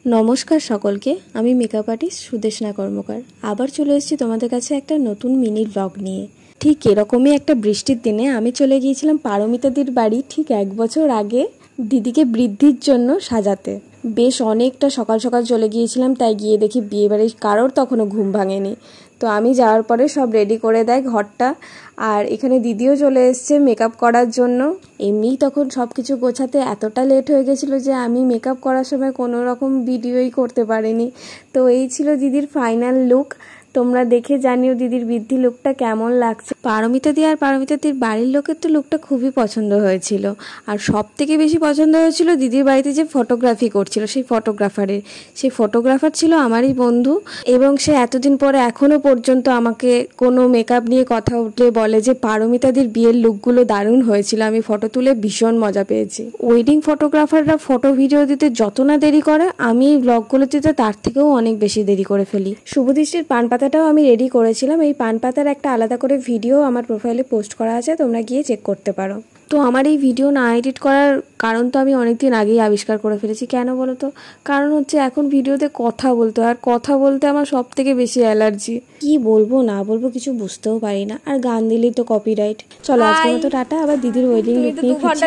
নমস্কার সকলকে, আমি মেকআপ আর্টিস্ট সুদেশনা কর্মকার আবার চলে এসেছি তোমাদের কাছে একটা নতুন মিনি ব্লগ নিয়ে। ঠিক এরকমই একটা বৃষ্টির দিনে আমি চলে গিয়েছিলাম পারমিতাদির বাড়ি ঠিক 1 বছর আগে দিদিকে বৃদ্ধির জন্য সাজাতে। বেশ অনেকটা সকাল সকাল চলে গিয়েছিলাম, তাই গিয়ে দেখি বিয়েবাড়ির কারোর তখনও ঘুম ভাঙেনি। তো আমি যাওয়ার পরে সব রেডি করে দেয় ঘরটা, আর এখানে দিদিও চলে এসছে মেকআপ করার জন্য। এমনিই তখন সব কিছু গোছাতে এতটা লেট হয়ে গেছিলো যে আমি মেকআপ করার সময় কোনো রকম ভিডিওই করতে পারিনি। তো এই ছিল দিদির ফাইনাল লুক। তোমরা দেখে জানিও দিদির বৃদ্ধি লুকটা কেমন লাগছে। পারমিতাদি আর পারমিতাদির বাড়ির লোকের তো লুকটা খুবই পছন্দ হয়েছিল, আর সব থেকে বেশি পছন্দ হয়েছিল দিদির বাড়িতে যে ফটোগ্রাফি করছিল সেই ফটোগ্রাফার ছিল আমারই বন্ধু, এবং সে এতদিন পরে এখনও পর্যন্ত আমাকে কোনো মেকআপ নিয়ে কথা উঠলে বলে যে পারমিতাদির বিয়ের লুকগুলো দারুণ হয়েছিল, আমি ফটো তুলে ভীষণ মজা পেয়েছি। ওয়েডিং ফটোগ্রাফাররা ফটো ভিডিও দিতে যত না দেরি করে, আমি এই ব্লগগুলো দিতে তার থেকেও অনেক বেশি দেরি করে ফেলি। শুভদৃষ্টির পান পাতাটাও আমি রেডি করেছিলাম, এই পান পাতার একটা আলাদা করে ভিডিও আমার প্রোফাইলে পোস্ট করা আছে, তোমরা গিয়ে চেক করতে পারো। তো আমার এই ভিডিও না এডিট করার কারণ তো আমি অনেকদিন আগেই আবিষ্কার করে ফেলেছি। কেন বলো তো? কারণ হচ্ছে এখন ভিডিওতে কথা বলতে আমার সব থেকে বেশি অ্যালার্জি। কি বলবো না বলবো কিছু বুঝতেও পারি না, আর গান দিলেই তো কপিরাইট। চলো আজকের মতো টাটা, আবার দিদির ওয়েডিং লুক নিয়ে ফিরছি।